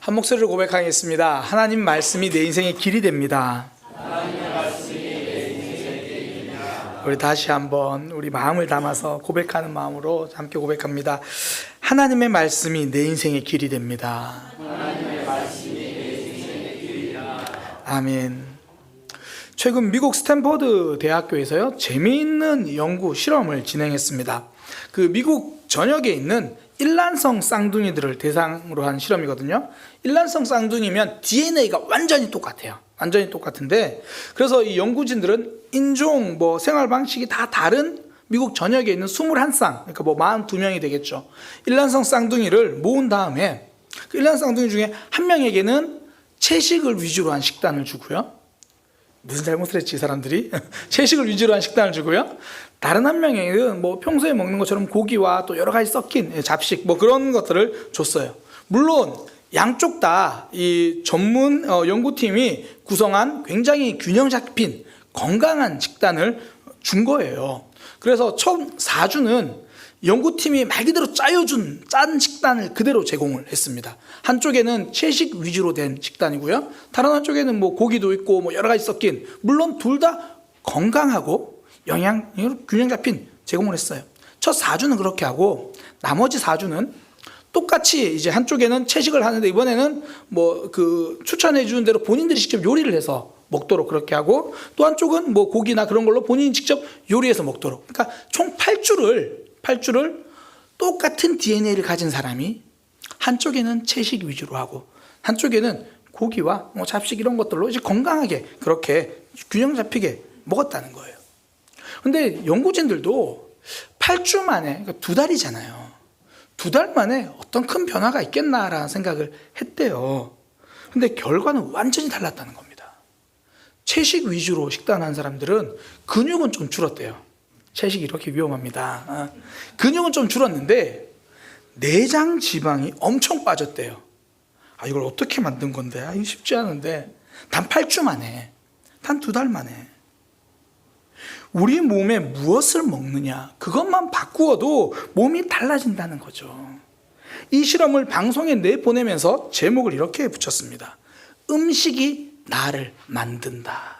한 목소리로 고백하겠습니다. 하나님 말씀이 내 인생의 길이 됩니다. 우리 다시 한번 우리 마음을 담아서 고백하는 마음으로 함께 고백합니다. 하나님의 말씀이 내 인생의 길이 됩니다. 아멘. 최근 미국 스탠퍼드 대학교에서요, 재미있는 연구 실험을 진행했습니다. 그 미국 전역에 있는 일란성 쌍둥이들을 대상으로 한 실험이거든요. 일란성 쌍둥이면 DNA가 완전히 똑같아요. 완전히 똑같은데, 그래서 이 연구진들은 인종, 생활 방식이 다 다른 미국 전역에 있는 21쌍, 그러니까 42명이 되겠죠. 일란성 쌍둥이를 모은 다음에 그 일란성 쌍둥이 중에 한 명에게는 채식을 위주로 한 식단을 주고요. 무슨 잘못을 했지 이 사람들이? 채식을 위주로 한 식단을 주고요. 다른 한 명에게는 평소에 먹는 것처럼 고기와 또 여러 가지 섞인 잡식 그런 것들을 줬어요. 물론 양쪽 다 이 전문 연구팀이 구성한 굉장히 균형 잡힌 건강한 식단을 준 거예요. 그래서 첫 4주는 연구팀이 말 그대로 짜여준 짠 식단을 그대로 제공을 했습니다. 한쪽에는 채식 위주로 된 식단이고요, 다른 한쪽에는 고기도 있고 여러 가지 섞인, 물론 둘 다 건강하고 영양 균형 잡힌 제공을 했어요. 첫 4주는 그렇게 하고 나머지 4주는 똑같이 이제 한쪽에는 채식을 하는데 이번에는 추천해 주는 대로 본인들이 직접 요리를 해서 먹도록 그렇게 하고, 또 한쪽은 고기나 그런 걸로 본인이 직접 요리해서 먹도록. 그러니까 총 8주를 똑같은 DNA를 가진 사람이 한쪽에는 채식 위주로 하고 한쪽에는 고기와 잡식 이런 것들로 이제 건강하게 그렇게 균형 잡히게 먹었다는 거예요. 근데 연구진들도 8주 만에, 그러니까 2달이잖아요. 2달 만에 어떤 큰 변화가 있겠나라는 생각을 했대요. 근데 결과는 완전히 달랐다는 겁니다. 채식 위주로 식단한 사람들은 근육은 좀 줄었대요. 채식이 이렇게 위험합니다. 근육은 좀 줄었는데 내장 지방이 엄청 빠졌대요. 이걸 어떻게 만든 건데? 이거 쉽지 않은데 단 8주 만에, 단 2달 만에 우리 몸에 무엇을 먹느냐 그것만 바꾸어도 몸이 달라진다는 거죠. 이 실험을 방송에 내보내면서 제목을 이렇게 붙였습니다. 음식이 나를 만든다.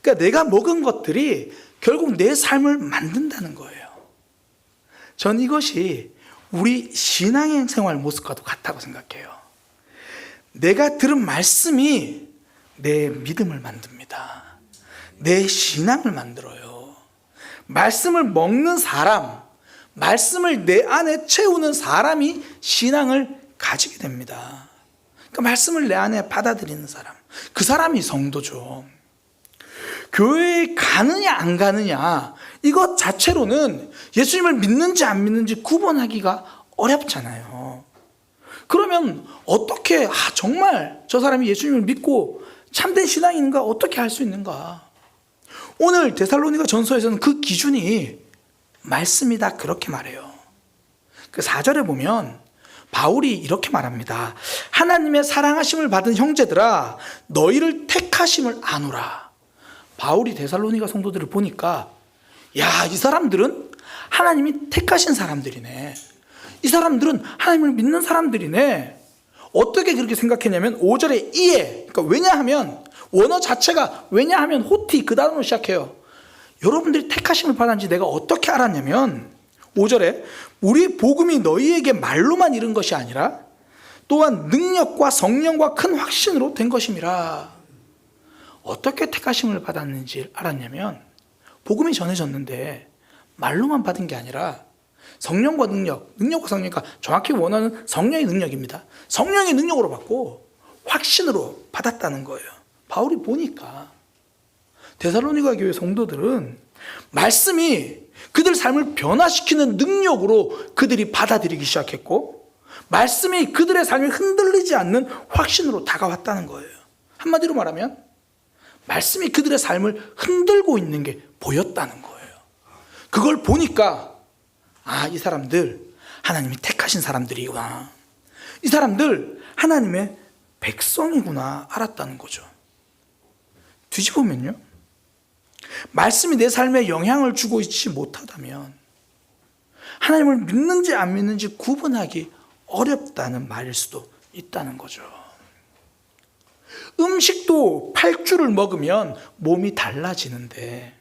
그러니까 내가 먹은 것들이 결국 내 삶을 만든다는 거예요. 전 이것이 우리 신앙생활 모습과도 같다고 생각해요. 내가 들은 말씀이 내 믿음을 만듭니다. 내 신앙을 만들어요. 말씀을 먹는 사람, 말씀을 내 안에 채우는 사람이 신앙을 가지게 됩니다. 그러니까 말씀을 내 안에 받아들이는 사람, 그 사람이 성도죠. 교회에 가느냐 안 가느냐 이것 자체로는 예수님을 믿는지 안 믿는지 구분하기가 어렵잖아요. 그러면 어떻게 정말 저 사람이 예수님을 믿고 참된 신앙인가 어떻게 할 수 있는가? 오늘 데살로니가 전서에서는 그 기준이 말씀이다 그렇게 말해요. 그 4절에 보면 바울이 이렇게 말합니다. 하나님의 사랑하심을 받은 형제들아 너희를 택하심을 아노라. 바울이 데살로니가 성도들을 보니까 이 사람들은 하나님이 택하신 사람들이네. 이 사람들은 하나님을 믿는 사람들이네. 어떻게 그렇게 생각했냐면 5절에 이에, 그러니까 왜냐하면 원어 자체가 왜냐하면 호티 그 단어로 시작해요. 여러분들이 택하심을 받았는지 내가 어떻게 알았냐면 5절에 우리 복음이 너희에게 말로만 이른 것이 아니라 또한 능력과 성령과 큰 확신으로 된 것임이라. 어떻게 택하심을 받았는지 알았냐면 복음이 전해졌는데 말로만 받은 게 아니라 성령과 능력과 성령이니까 정확히 원하는 성령의 능력입니다. 성령의 능력으로 받고 확신으로 받았다는 거예요. 바울이 보니까 데살로니가 교회 성도들은 말씀이 그들 삶을 변화시키는 능력으로 그들이 받아들이기 시작했고 말씀이 그들의 삶이 흔들리지 않는 확신으로 다가왔다는 거예요. 한마디로 말하면 말씀이 그들의 삶을 흔들고 있는 게 보였다는 거예요. 그걸 보니까 이 사람들 하나님이 택하신 사람들이구나. 이 사람들 하나님의 백성이구나 알았다는 거죠. 뒤집으면요, 말씀이 내 삶에 영향을 주고 있지 못하다면 하나님을 믿는지 안 믿는지 구분하기 어렵다는 말일 수도 있다는 거죠. 음식도 8주를 먹으면 몸이 달라지는데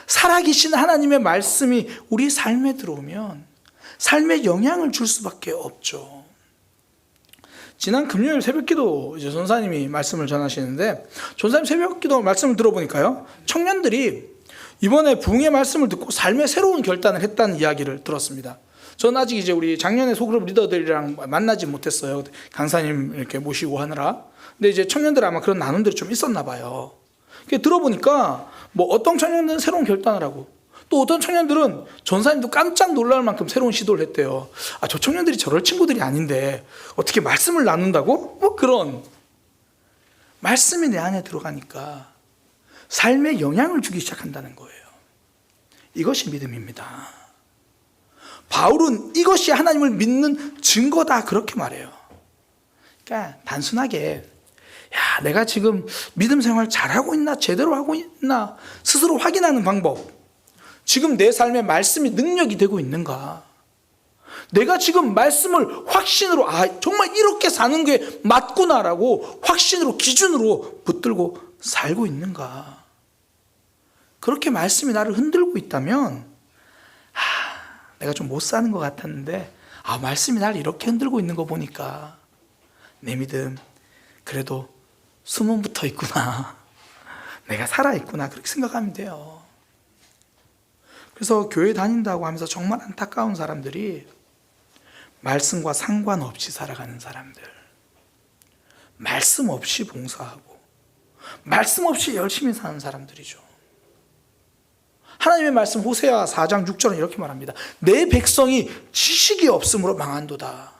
살아계신 하나님의 말씀이 우리 삶에 들어오면 삶에 영향을 줄 수밖에 없죠. 지난 금요일 새벽기도 이제 전사님이 말씀을 전하시는데, 전사님 새벽기도 말씀을 들어보니까요, 청년들이 이번에 부흥의 말씀을 듣고 삶의 새로운 결단을 했다는 이야기를 들었습니다. 전 아직 이제 우리 작년에 소그룹 리더들이랑 만나지 못했어요. 강사님 이렇게 모시고 하느라. 근데 이제 청년들 아마 그런 나눔들이 좀 있었나 봐요. 들어보니까 뭐 어떤 청년들은 새로운 결단을 하고, 또 어떤 청년들은 전사님도 깜짝 놀랄 만큼 새로운 시도를 했대요. 아, 저 청년들이 저럴 친구들이 아닌데 어떻게 말씀을 나눈다고? 뭐 그런 말씀이 내 안에 들어가니까 삶에 영향을 주기 시작한다는 거예요. 이것이 믿음입니다. 바울은 이것이 하나님을 믿는 증거다 그렇게 말해요. 그러니까 단순하게 야, 내가 지금 믿음 생활 잘하고 있나, 제대로 하고 있나 스스로 확인하는 방법, 지금 내 삶에 말씀이 능력이 되고 있는가, 내가 지금 말씀을 확신으로 정말 이렇게 사는 게 맞구나라고 확신으로 기준으로 붙들고 살고 있는가. 그렇게 말씀이 나를 흔들고 있다면 내가 좀 못 사는 것 같았는데 말씀이 나를 이렇게 흔들고 있는 거 보니까 내 믿음 그래도 숨은 붙어 있구나, 내가 살아있구나, 그렇게 생각하면 돼요. 그래서 교회 다닌다고 하면서 정말 안타까운 사람들이 말씀과 상관없이 살아가는 사람들, 말씀 없이 봉사하고 말씀 없이 열심히 사는 사람들이죠. 하나님의 말씀 호세아 4장 6절은 이렇게 말합니다. 내 백성이 지식이 없으므로 망한도다.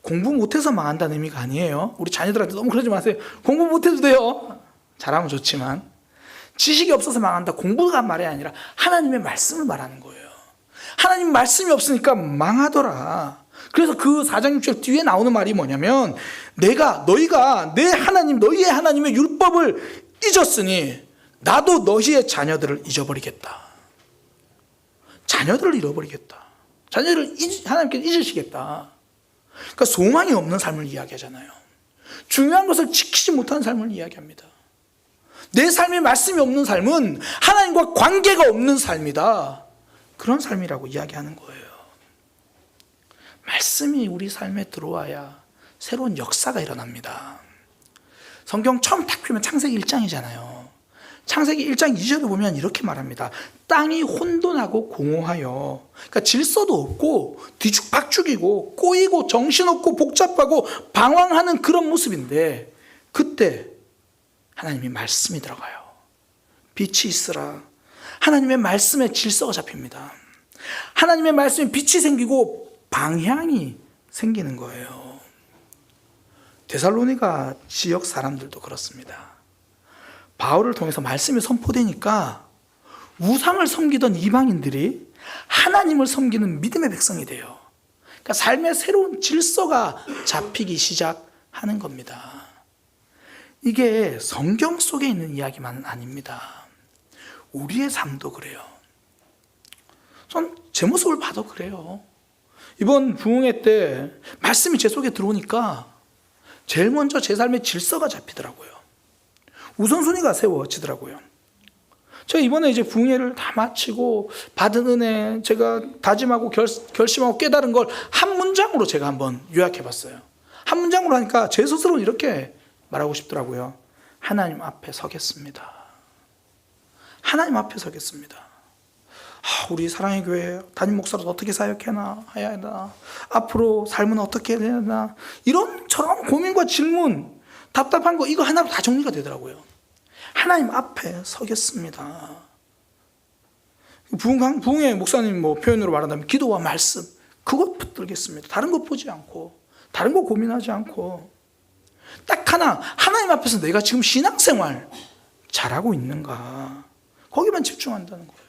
공부 못해서 망한다는 의미가 아니에요. 우리 자녀들한테 너무 그러지 마세요. 공부 못해도 돼요. 잘하면 좋지만 지식이 없어서 망한다, 공부가 말이 아니라 하나님의 말씀을 말하는 거예요. 하나님 말씀이 없으니까 망하더라. 그래서 그 4장 6절 뒤에 나오는 말이 뭐냐면, 너희가 내 하나님, 너희의 하나님의 율법을 잊었으니 나도 너희의 자녀들을 잊어버리겠다. 자녀들을 잃어버리겠다. 자녀들을 하나님께서 잊으시겠다. 그러니까 소망이 없는 삶을 이야기하잖아요. 중요한 것을 지키지 못하는 삶을 이야기합니다. 내 삶에 말씀이 없는 삶은 하나님과 관계가 없는 삶이다, 그런 삶이라고 이야기하는 거예요. 말씀이 우리 삶에 들어와야 새로운 역사가 일어납니다. 성경 처음 딱 펴면 창세기 1장이잖아요. 창세기 1장 2절을 보면 이렇게 말합니다. 땅이 혼돈하고 공허하여, 그러니까 질서도 없고 뒤죽박죽이고 꼬이고 정신없고 복잡하고 방황하는 그런 모습인데, 그때 하나님의 말씀이 들어가요. 빛이 있으라. 하나님의 말씀에 질서가 잡힙니다. 하나님의 말씀에 빛이 생기고 방향이 생기는 거예요. 데살로니가 지역 사람들도 그렇습니다. 바울을 통해서 말씀이 선포되니까 우상을 섬기던 이방인들이 하나님을 섬기는 믿음의 백성이 돼요. 그러니까 삶의 새로운 질서가 잡히기 시작하는 겁니다. 이게 성경 속에 있는 이야기만은 아닙니다. 우리의 삶도 그래요. 전 제 모습을 봐도 그래요. 이번 부흥회 때 말씀이 제 속에 들어오니까 제일 먼저 제 삶의 질서가 잡히더라고요. 우선순위가 세워지더라고요. 제가 이번에 이제 부흥회를 다 마치고 받은 은혜, 제가 다짐하고 결심하고 깨달은 걸 한 문장으로 제가 한번 요약해 봤어요. 한 문장으로 하니까 제 스스로는 이렇게 말하고 싶더라고요. 하나님 앞에 서겠습니다. 하나님 앞에 서겠습니다. 우리 사랑의 교회 담임 목사로서 어떻게 사역해야 하나, 앞으로 삶은 어떻게 해야 되나, 이런저런 고민과 질문, 답답한 거 이거 하나로 다 정리가 되더라고요. 하나님 앞에 서겠습니다. 부흥회 목사님 표현으로 말한다면 기도와 말씀, 그것 붙들겠습니다. 다른 거 보지 않고, 다른 거 고민하지 않고, 딱 하나님 앞에서 내가 지금 신앙생활 잘하고 있는가, 거기만 집중한다는 거예요.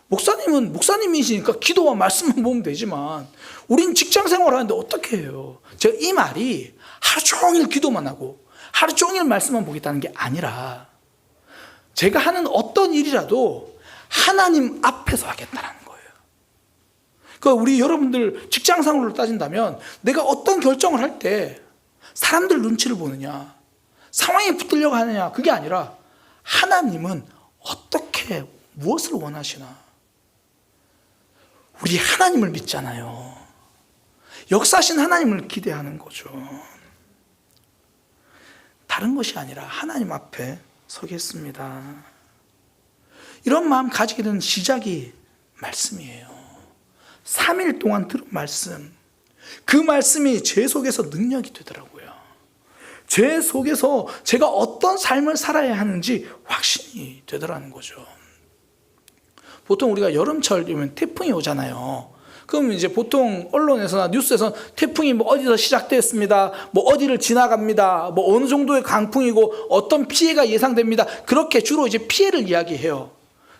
목사님은 목사님이시니까 기도와 말씀만 보면 되지만 우린 직장생활 하는데 어떻게 해요? 제가 이 말이 하루 종일 기도만 하고 하루 종일 말씀만 보겠다는 게 아니라, 제가 하는 어떤 일이라도 하나님 앞에서 하겠다는 거예요. 그러니까 우리 여러분들 직장상으로 따진다면 내가 어떤 결정을 할 때 사람들 눈치를 보느냐, 상황에 붙들려고 하느냐, 그게 아니라 하나님은 어떻게 무엇을 원하시나. 우리 하나님을 믿잖아요. 역사하신 하나님을 기대하는 거죠. 다른 것이 아니라 하나님 앞에 서겠습니다. 이런 마음 가지게 된 시작이 말씀이에요. 3일 동안 들은 말씀, 그 말씀이 제 속에서 능력이 되더라고요. 제 속에서 제가 어떤 삶을 살아야 하는지 확신이 되더라는 거죠. 보통 우리가 여름철이면 태풍이 오잖아요. 그럼 이제 보통 언론에서나 뉴스에서 태풍이 뭐 어디서 시작됐습니다, 뭐 어디를 지나갑니다, 뭐 어느 정도의 강풍이고 어떤 피해가 예상됩니다, 그렇게 주로 이제 피해를 이야기해요.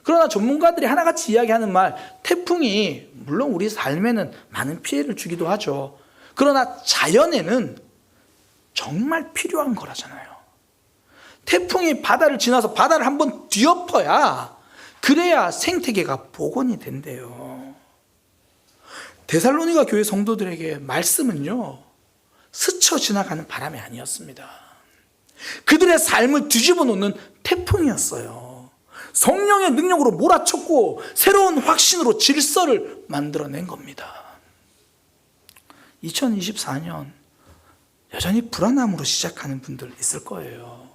그러나 전문가들이 하나같이 이야기하는 말, 태풍이 물론 우리 삶에는 많은 피해를 주기도 하죠. 그러나 자연에는 정말 필요한 거라잖아요. 태풍이 바다를 지나서 바다를 한번 뒤엎어야, 그래야 생태계가 복원이 된대요. 데살로니가 교회 성도들에게 말씀은요, 스쳐 지나가는 바람이 아니었습니다. 그들의 삶을 뒤집어 놓는 태풍이었어요. 성령의 능력으로 몰아쳤고 새로운 확신으로 질서를 만들어낸 겁니다. 2024년 여전히 불안함으로 시작하는 분들 있을 거예요.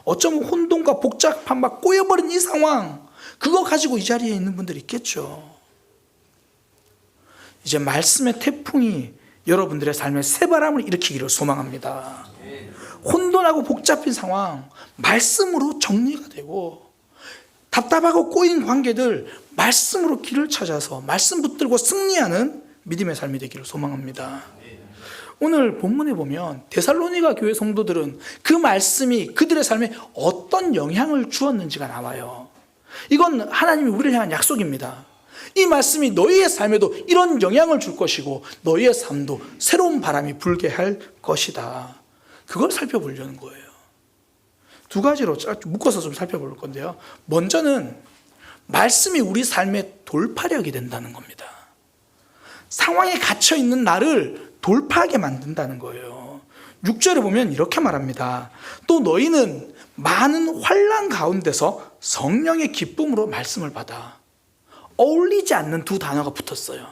어쩌면 혼돈과 복잡함 막 꼬여버린 이 상황, 그거 가지고 이 자리에 있는 분들이 있겠죠. 이제 말씀의 태풍이 여러분들의 삶에 새바람을 일으키기를 소망합니다. 혼돈하고 복잡한 상황, 말씀으로 정리가 되고, 답답하고 꼬인 관계들 말씀으로 길을 찾아서 말씀 붙들고 승리하는 믿음의 삶이 되기를 소망합니다. 오늘 본문에 보면 데살로니가 교회 성도들은 그 말씀이 그들의 삶에 어떤 영향을 주었는지가 나와요. 이건 하나님이 우리를 향한 약속입니다. 이 말씀이 너희의 삶에도 이런 영향을 줄 것이고 너희의 삶도 새로운 바람이 불게 할 것이다. 그걸 살펴보려는 거예요. 두 가지로 묶어서 좀 살펴볼 건데요. 먼저는 말씀이 우리 삶의 돌파력이 된다는 겁니다. 상황에 갇혀 있는 나를 돌파하게 만든다는 거예요. 6절에 보면 이렇게 말합니다. 또 너희는 많은 환난 가운데서 성령의 기쁨으로 말씀을 받아. 어울리지 않는 두 단어가 붙었어요.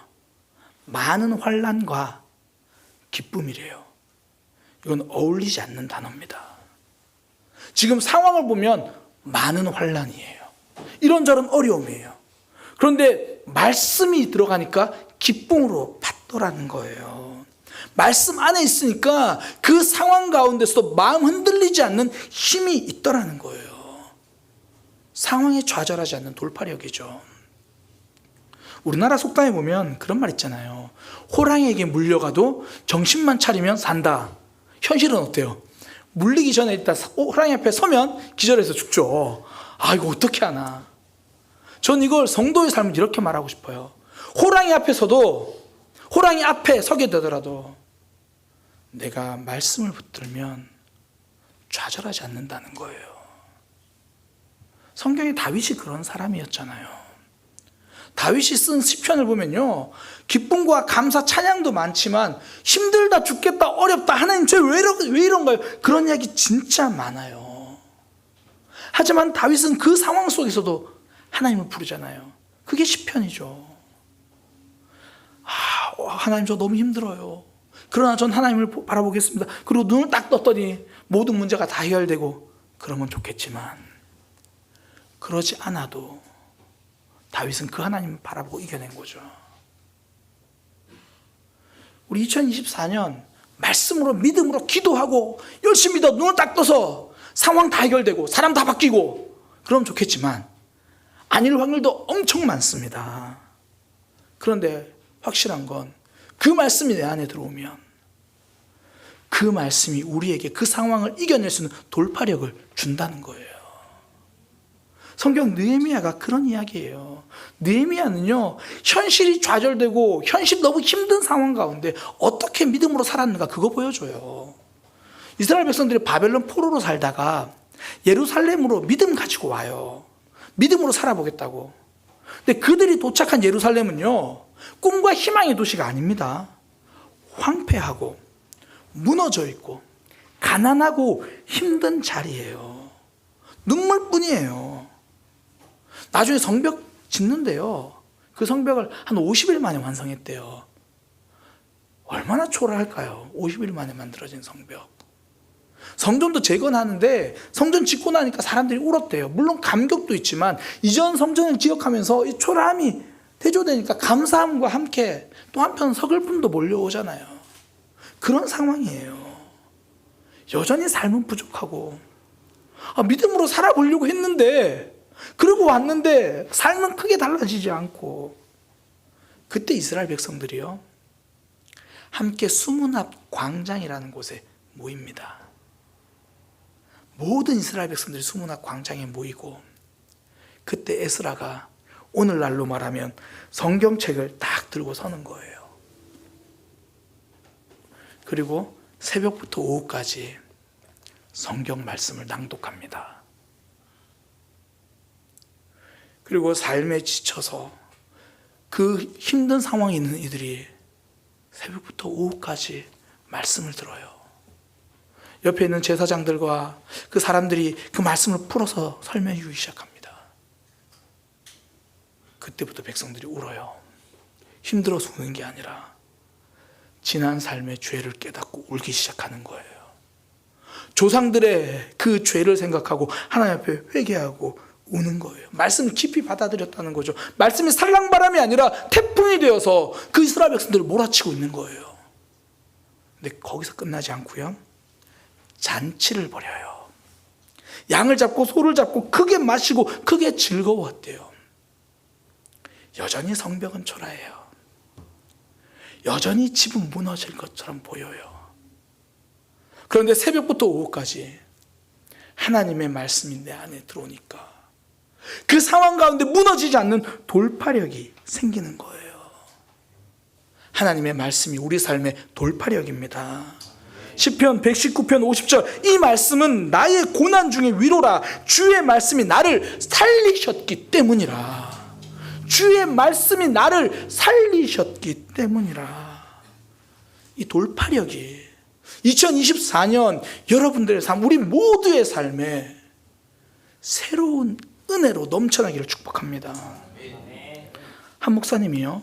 많은 환난과 기쁨이래요. 이건 어울리지 않는 단어입니다. 지금 상황을 보면 많은 환난이에요. 이런저런 어려움이에요. 그런데 말씀이 들어가니까 기쁨으로 받더라는 거예요. 말씀 안에 있으니까 그 상황 가운데서도 마음 흔들리지 않는 힘이 있더라는 거예요. 상황에 좌절하지 않는 돌파력이죠. 우리나라 속담에 보면 그런 말 있잖아요. 호랑이에게 물려가도 정신만 차리면 산다. 현실은 어때요? 물리기 전에 일단 호랑이 앞에 서면 기절해서 죽죠. 아, 이거 어떻게 하나. 전 이걸 성도의 삶을 이렇게 말하고 싶어요. 호랑이 앞에서도, 호랑이 앞에 서게 되더라도 내가 말씀을 붙들면 좌절하지 않는다는 거예요. 성경에 다윗이 그런 사람이었잖아요. 다윗이 쓴 시편을 보면요, 기쁨과 감사 찬양도 많지만 힘들다, 죽겠다, 어렵다, 하나님 저 왜 이런가요? 그런 이야기 진짜 많아요. 하지만 다윗은 그 상황 속에서도 하나님을 부르잖아요. 그게 시편이죠. 하나님 저 너무 힘들어요. 그러나 전 하나님을 바라보겠습니다. 그리고 눈을 딱 떴더니 모든 문제가 다 해결되고 그러면 좋겠지만 그러지 않아도 다윗은 그 하나님을 바라보고 이겨낸 거죠. 우리 2024년 말씀으로 믿음으로 기도하고 열심히 더 눈을 딱 떠서 상황 다 해결되고 사람 다 바뀌고 그러면 좋겠지만 아닐 확률도 엄청 많습니다. 그런데 확실한 건 그 말씀이 내 안에 들어오면 그 말씀이 우리에게 그 상황을 이겨낼 수 있는 돌파력을 준다는 거예요. 성경 느헤미야가 그런 이야기예요. 느헤미야는요, 현실이 좌절되고 현실 너무 힘든 상황 가운데 어떻게 믿음으로 살았는가 그거 보여줘요. 이스라엘 백성들이 바벨론 포로로 살다가 예루살렘으로 믿음 가지고 와요. 믿음으로 살아보겠다고. 근데 그들이 도착한 예루살렘은요, 꿈과 희망의 도시가 아닙니다. 황폐하고 무너져 있고 가난하고 힘든 자리예요. 눈물뿐이에요. 나중에 성벽 짓는데요, 그 성벽을 한 50일 만에 완성했대요. 얼마나 초라할까요? 50일 만에 만들어진 성벽. 성전도 재건하는데 성전 짓고 나니까 사람들이 울었대요. 물론 감격도 있지만 이전 성전을 기억하면서 이 초라함이 대조되니까 감사함과 함께 또 한편 서글픔도 몰려오잖아요. 그런 상황이에요. 여전히 삶은 부족하고, 믿음으로 살아보려고 했는데, 그러고 왔는데 삶은 크게 달라지지 않고, 그때 이스라엘 백성들이요, 함께 수문 앞 광장이라는 곳에 모입니다. 모든 이스라엘 백성들이 수문 앞 광장에 모이고, 그때 에스라가 오늘날로 말하면 성경책을 딱 들고 서는 거예요. 그리고 새벽부터 오후까지 성경 말씀을 낭독합니다. 그리고 삶에 지쳐서 그 힘든 상황에 있는 이들이 새벽부터 오후까지 말씀을 들어요. 옆에 있는 제사장들과 그 사람들이 그 말씀을 풀어서 설명해 주기 시작합니다. 그때부터 백성들이 울어요. 힘들어서 우는 게 아니라 지난 삶의 죄를 깨닫고 울기 시작하는 거예요. 조상들의 그 죄를 생각하고 하나님 앞에 회개하고 우는 거예요. 말씀을 깊이 받아들였다는 거죠. 말씀이 살랑바람이 아니라 태풍이 되어서 그 이스라엘 백성들을 몰아치고 있는 거예요. 근데 거기서 끝나지 않고요, 잔치를 벌여요. 양을 잡고 소를 잡고 크게 마시고 크게 즐거웠대요. 여전히 성벽은 초라해요. 여전히 집은 무너질 것처럼 보여요. 그런데 새벽부터 오후까지 하나님의 말씀이 내 안에 들어오니까 그 상황 가운데 무너지지 않는 돌파력이 생기는 거예요. 하나님의 말씀이 우리 삶의 돌파력입니다. 시편 119편 50절, 이 말씀은 나의 고난 중에 위로라. 주의 말씀이 나를 살리셨기 때문이라. 주의 말씀이 나를 살리셨기 때문이라. 이 돌파력이 2024년 여러분들의 삶, 우리 모두의 삶에 새로운 은혜로 넘쳐나기를 축복합니다. 한 목사님이요,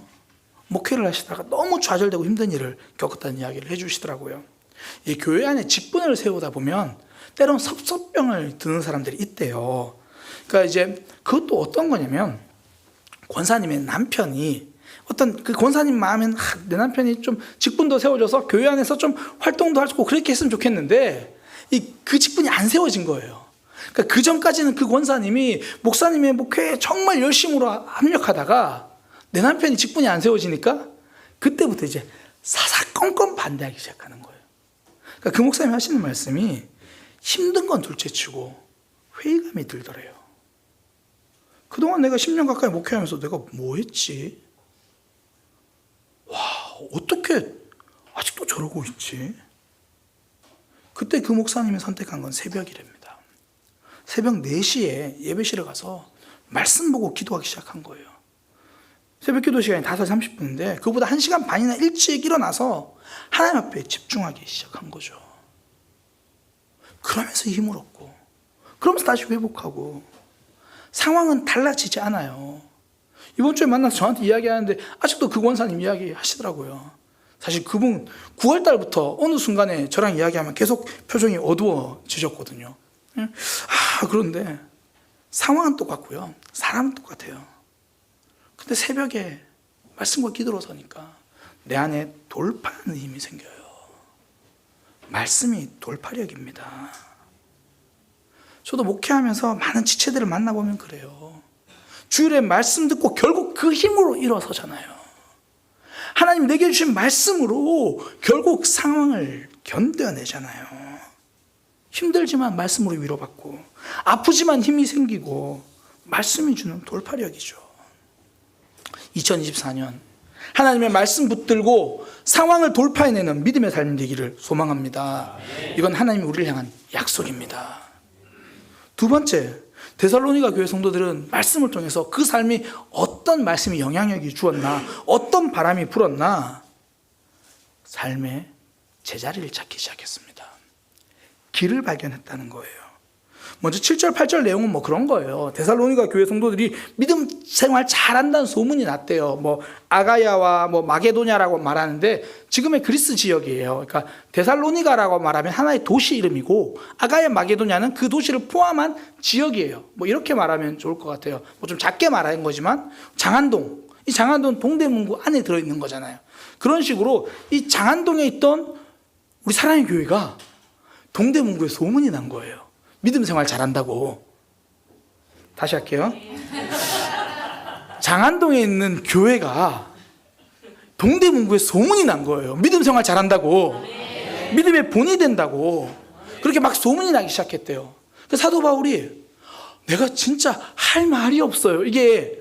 목회를 하시다가 너무 좌절되고 힘든 일을 겪었다는 이야기를 해주시더라고요. 이 교회 안에 직분을 세우다 보면 때론 섭섭병을 드는 사람들이 있대요. 그러니까 이제 그것도 어떤 거냐면, 권사님의 남편이 어떤 그 권사님 마음엔 내 남편이 좀 직분도 세워져서 교회 안에서 좀 활동도 할 수 있고 그렇게 했으면 좋겠는데 그 직분이 안 세워진 거예요. 그러니까 그 전까지는 그 권사님이 목사님의 목회에 정말 열심으로 합력하다가 내 남편이 직분이 안 세워지니까 그때부터 이제 사사건건 반대하기 시작하는 거예요. 그러니까 그 목사님이 하시는 말씀이 힘든 건 둘째치고 회의감이 들더래요. 그동안 내가 10년 가까이 목회하면서 내가 뭐 했지? 와, 어떻게 아직도 저러고 있지? 그때 그 목사님이 선택한 건 새벽이랍니다. 새벽 4시에 예배실에 가서 말씀 보고 기도하기 시작한 거예요. 새벽 기도 시간이 5시 30분인데 그보다 1시간 반이나 일찍 일어나서 하나님 앞에 집중하기 시작한 거죠. 그러면서 힘을 얻고, 그러면서 다시 회복하고, 상황은 달라지지 않아요. 이번 주에 만나서 저한테 이야기하는데 아직도 그 권사님 이야기 하시더라고요. 사실 그분 9월 달부터 어느 순간에 저랑 이야기하면 계속 표정이 어두워지셨거든요. 그런데 상황은 똑같고요, 사람은 똑같아요. 근데 새벽에 말씀과 기도로 서니까 내 안에 돌파하는 힘이 생겨요. 말씀이 돌파력입니다. 저도 목회하면서 많은 지체들을 만나보면 그래요. 주일에 말씀 듣고 결국 그 힘으로 일어서잖아요. 하나님 내게 주신 말씀으로 결국 상황을 견뎌내잖아요. 힘들지만 말씀으로 위로받고, 아프지만 힘이 생기고, 말씀이 주는 돌파력이죠. 2024년 하나님의 말씀 붙들고 상황을 돌파해내는 믿음의 삶이 되기를 소망합니다. 이건 하나님이 우리를 향한 약속입니다. 두 번째, 데살로니가 교회 성도들은 말씀을 통해서 그 삶이 어떤 말씀이 영향력이 주었나, 어떤 바람이 불었나, 삶의 제자리를 찾기 시작했습니다. 길을 발견했다는 거예요. 먼저 7절, 8절 내용은 뭐 그런 거예요. 데살로니가 교회 성도들이 믿음 생활 잘한다는 소문이 났대요. 뭐 아가야와 뭐 마게도냐라고 말하는데 지금의 그리스 지역이에요. 그러니까 데살로니가라고 말하면 하나의 도시 이름이고 아가야, 마게도냐는 그 도시를 포함한 지역이에요. 뭐 이렇게 말하면 좋을 것 같아요. 뭐 좀 작게 말하는 거지만 장안동, 이 장안동 동대문구 안에 들어있는 거잖아요. 그런 식으로 이 장안동에 있던 우리 사랑의 교회가 동대문구에 소문이 난 거예요. 믿음 생활 잘한다고. 다시 할게요. 장안동에 있는 교회가 동대문구에 소문이 난 거예요. 믿음 생활 잘한다고. 믿음의 본이 된다고. 그렇게 막 소문이 나기 시작했대요. 사도 바울이 내가 진짜 할 말이 없어요. 이게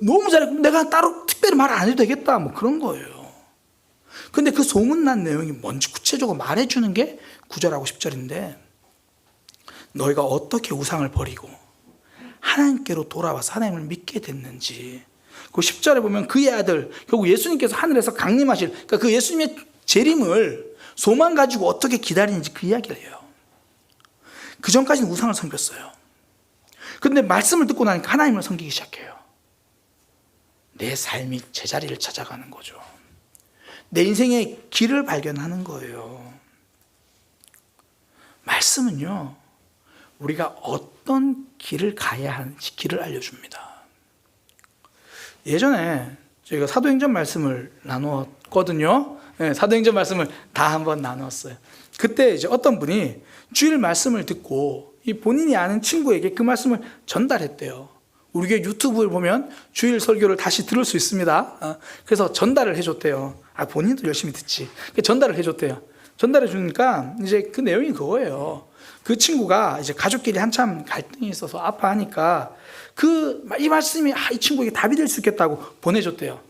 너무 잘했고 내가 따로 특별히 말 안 해도 되겠다. 뭐 그런 거예요. 근데 그 소문난 내용이 뭔지 구체적으로 말해주는 게 9절하고 10절인데 너희가 어떻게 우상을 버리고 하나님께로 돌아와서 하나님을 믿게 됐는지. 그 10절에 보면 그의 아들, 결국 예수님께서 하늘에서 강림하실, 그러니까 그 예수님의 재림을 소망 가지고 어떻게 기다리는지 그 이야기를 해요. 그 전까지는 우상을 섬겼어요. 근데 말씀을 듣고 나니까 하나님을 섬기기 시작해요. 내 삶이 제자리를 찾아가는 거죠. 내 인생의 길을 발견하는 거예요. 말씀은요, 우리가 어떤 길을 가야 하는지 길을 알려줍니다. 예전에 저희가 사도행전 말씀을 나누었거든요. 네, 사도행전 말씀을 다 한번 나누었어요. 그때 이제 어떤 분이 주일 말씀을 듣고 이 본인이 아는 친구에게 그 말씀을 전달했대요. 우리 교회 유튜브를 보면 주일 설교를 다시 들을 수 있습니다. 그래서 전달을 해줬대요. 본인도 열심히 듣지. 전달을 해줬대요. 전달해 주니까 이제 그 내용이 그거예요. 그 친구가 이제 가족끼리 한참 갈등이 있어서 아파하니까 이 말씀이 이 친구에게 답이 될 수 있겠다고 보내줬대요.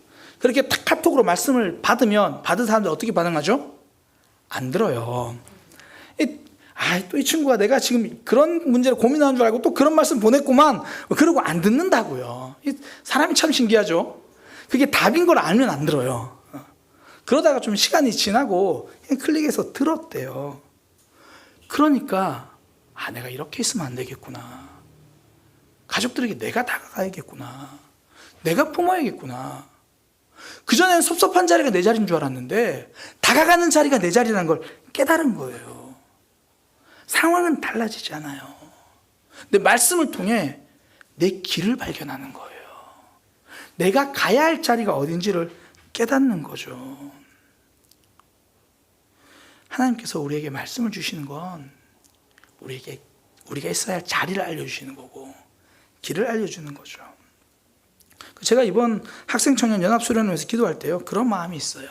그렇게 딱 카톡으로 말씀을 받으면 받은 사람들 어떻게 반응하죠? 안 들어요. 또 이 친구가 내가 지금 그런 문제를 고민하는 줄 알고 또 그런 말씀 보냈구만. 그러고 안 듣는다고요. 사람이 참 신기하죠. 그게 답인 걸 알면 안 들어요. 그러다가 좀 시간이 지나고 그냥 클릭해서 들었대요. 그러니까 내가 이렇게 있으면 안 되겠구나. 가족들에게 내가 다가가야겠구나. 내가 품어야겠구나. 그전에는 섭섭한 자리가 내 자리인 줄 알았는데 다가가는 자리가 내 자리라는 걸 깨달은 거예요. 상황은 달라지지 않아요. 근데 말씀을 통해 내 길을 발견하는 거예요. 내가 가야 할 자리가 어딘지를 깨닫는 거죠. 하나님께서 우리에게 말씀을 주시는 건 우리가 있어야 할 자리를 알려주시는 거고 길을 알려주는 거죠. 제가 이번 학생청년 연합수련회에서 기도할 때요, 그런 마음이 있어요.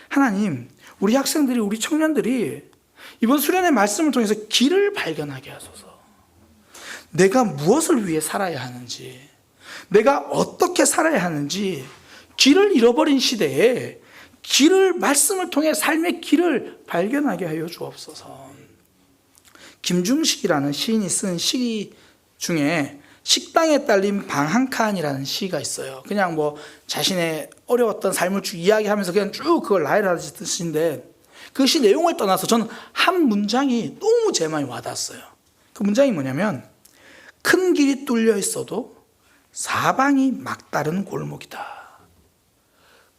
하나님, 우리 학생들이, 우리 청년들이 이번 수련회 말씀을 통해서 길을 발견하게 하소서. 내가 무엇을 위해 살아야 하는지, 내가 어떻게 살아야 하는지, 길을 잃어버린 시대에 말씀을 통해 삶의 길을 발견하게 하여 주옵소서. 김중식이라는 시인이 쓴 시 중에 식당에 딸린 방 한 칸이라는 시가 있어요. 그냥 뭐 자신의 어려웠던 삶을 쭉 이야기하면서 그냥 쭉 그걸 나열하듯이 시인데, 그 시 내용을 떠나서 저는 한 문장이 너무 제 마음에 와닿았어요. 그 문장이 뭐냐면, 큰 길이 뚫려 있어도 사방이 막다른 골목이다.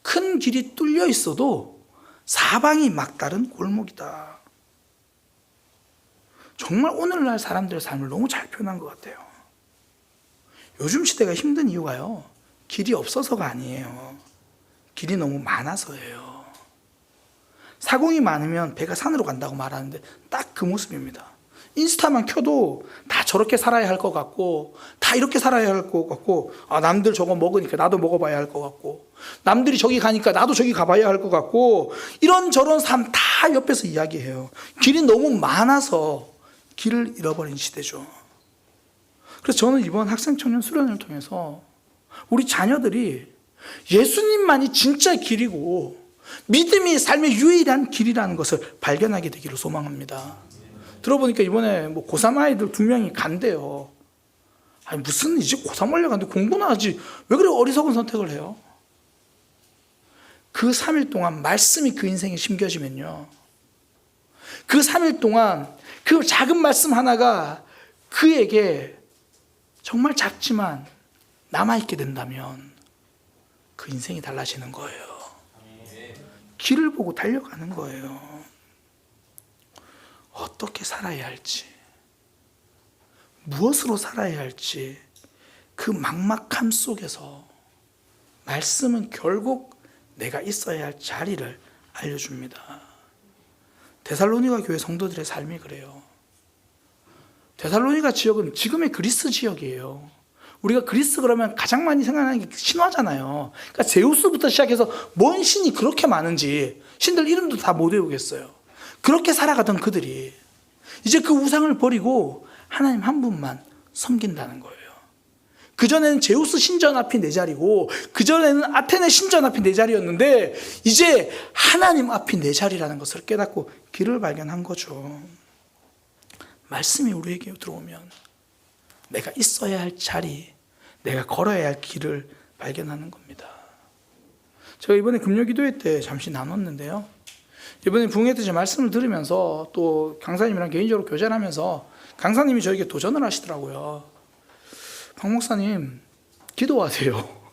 큰 길이 뚫려 있어도 사방이 막다른 골목이다. 정말 오늘날 사람들의 삶을 너무 잘 표현한 것 같아요. 요즘 시대가 힘든 이유가요, 길이 없어서가 아니에요. 길이 너무 많아서예요. 사공이 많으면 배가 산으로 간다고 말하는데 딱 그 모습입니다. 인스타만 켜도 다 저렇게 살아야 할 것 같고, 다 이렇게 살아야 할 것 같고, 남들 저거 먹으니까 나도 먹어봐야 할 것 같고, 남들이 저기 가니까 나도 저기 가봐야 할 것 같고, 이런저런 삶 다 옆에서 이야기해요. 길이 너무 많아서 길을 잃어버린 시대죠. 그래서 저는 이번 학생청년 수련을 통해서 우리 자녀들이 예수님만이 진짜 길이고 믿음이 삶의 유일한 길이라는 것을 발견하게 되기를 소망합니다. 들어보니까 이번에 고3 아이들 2명이 간대요. 아니 무슨 이제 고3 올려가는데 공부나 하지 왜 그래 어리석은 선택을 해요? 그 3일 동안 말씀이 그 인생에 심겨지면요, 그 3일 동안 그 작은 말씀 하나가 그에게 정말 작지만 남아있게 된다면 그 인생이 달라지는 거예요. 길을 보고 달려가는 거예요. 어떻게 살아야 할지, 무엇으로 살아야 할지, 그 막막함 속에서 말씀은 결국 내가 있어야 할 자리를 알려줍니다. 데살로니가 교회 성도들의 삶이 그래요. 데살로니가 지역은 지금의 그리스 지역이에요. 우리가 그리스 그러면 가장 많이 생각나는 게 신화잖아요. 그러니까 제우스부터 시작해서 뭔 신이 그렇게 많은지 신들 이름도 다 못 외우겠어요. 그렇게 살아가던 그들이 이제 그 우상을 버리고 하나님 한 분만 섬긴다는 거예요. 그전에는 제우스 신전 앞이 내 자리고 그전에는 아테네 신전 앞이 내 자리였는데 이제 하나님 앞이 내 자리라는 것을 깨닫고 길을 발견한 거죠. 말씀이 우리에게 들어오면 내가 있어야 할 자리, 내가 걸어야 할 길을 발견하는 겁니다. 제가 이번에 금요기도회 때 잠시 나눴는데요, 이번에 부흥회 때 제 말씀을 들으면서 또 강사님이랑 개인적으로 교제를 하면서 강사님이 저에게 도전을 하시더라고요. 박 목사님 기도하세요.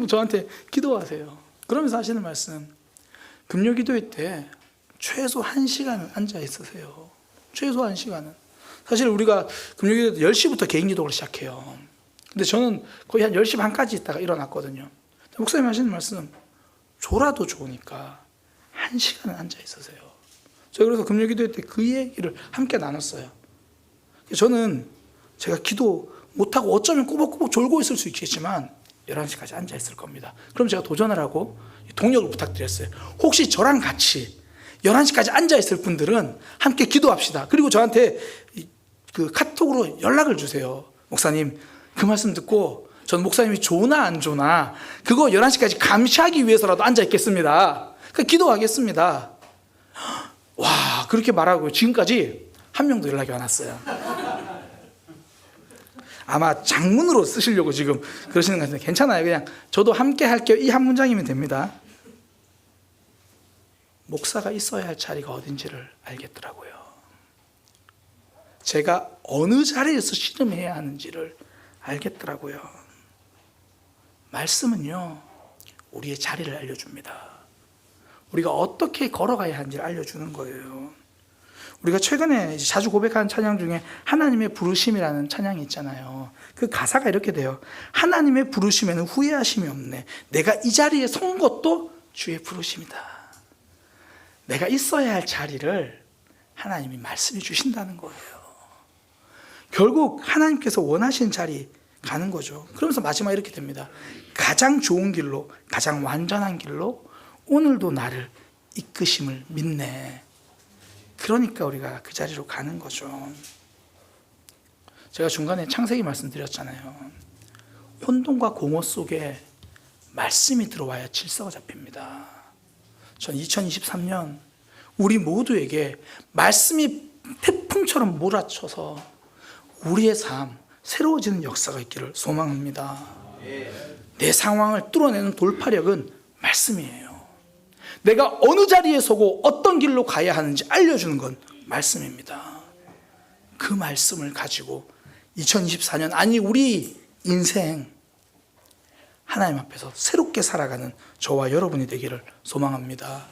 저한테 기도하세요. 그러면서 하시는 말씀, 금요기도회 때 최소 1시간은 앉아 있으세요. 최소 1시간은. 사실 우리가 금요기도 10시부터 개인 기도를 시작해요. 근데 저는 거의 한 10시 반까지 있다가 일어났거든요. 목사님 하시는 말씀, 졸아도 좋으니까 1시간은 앉아 있으세요. 저 그래서 금요기도회 때 그 얘기를 함께 나눴어요. 저는 제가 기도 못하고 어쩌면 꾸벅꾸벅 졸고 있을 수 있겠지만 11시까지 앉아 있을 겁니다. 그럼 제가 도전을 하고 동력을 부탁드렸어요. 혹시 저랑 같이 11시까지 앉아 있을 분들은 함께 기도합시다. 그리고 저한테 그 카톡으로 연락을 주세요. 목사님 그 말씀 듣고 전 목사님이 좋나 안 좋나 그거 11시까지 감시하기 위해서라도 앉아 있겠습니다. 그러니까 기도하겠습니다. 와, 그렇게 말하고 지금까지 한 명도 연락이 안 왔어요. 아마 장문으로 쓰시려고 지금 그러시는 것 같은데 괜찮아요. 그냥 저도 함께 할게요. 이 한 문장이면 됩니다. 목사가 있어야 할 자리가 어딘지를 알겠더라고요. 제가 어느 자리에서 씨름해야 하는지를 알겠더라고요. 말씀은요, 우리의 자리를 알려줍니다. 우리가 어떻게 걸어가야 하는지를 알려주는 거예요. 우리가 최근에 자주 고백하는 찬양 중에 하나님의 부르심이라는 찬양이 있잖아요. 그 가사가 이렇게 돼요. 하나님의 부르심에는 후회하심이 없네. 내가 이 자리에 선 것도 주의 부르심이다. 내가 있어야 할 자리를 하나님이 말씀해 주신다는 거예요. 결국 하나님께서 원하시는 자리 가는 거죠. 그러면서 마지막에 이렇게 됩니다. 가장 좋은 길로, 가장 완전한 길로 오늘도 나를 이끄심을 믿네. 그러니까 우리가 그 자리로 가는 거죠. 제가 중간에 창세기 말씀드렸잖아요. 혼돈과 공허 속에 말씀이 들어와야 질서가 잡힙니다. 전 2023년 우리 모두에게 말씀이 태풍처럼 몰아쳐서 우리의 삶 새로워지는 역사가 있기를 소망합니다. 내 상황을 뚫어내는 돌파력은 말씀이에요. 내가 어느 자리에 서고 어떤 길로 가야 하는지 알려주는 건 말씀입니다. 그 말씀을 가지고 2024년 아니 우리 인생 하나님 앞에서 새롭게 살아가는 저와 여러분이 되기를 소망합니다.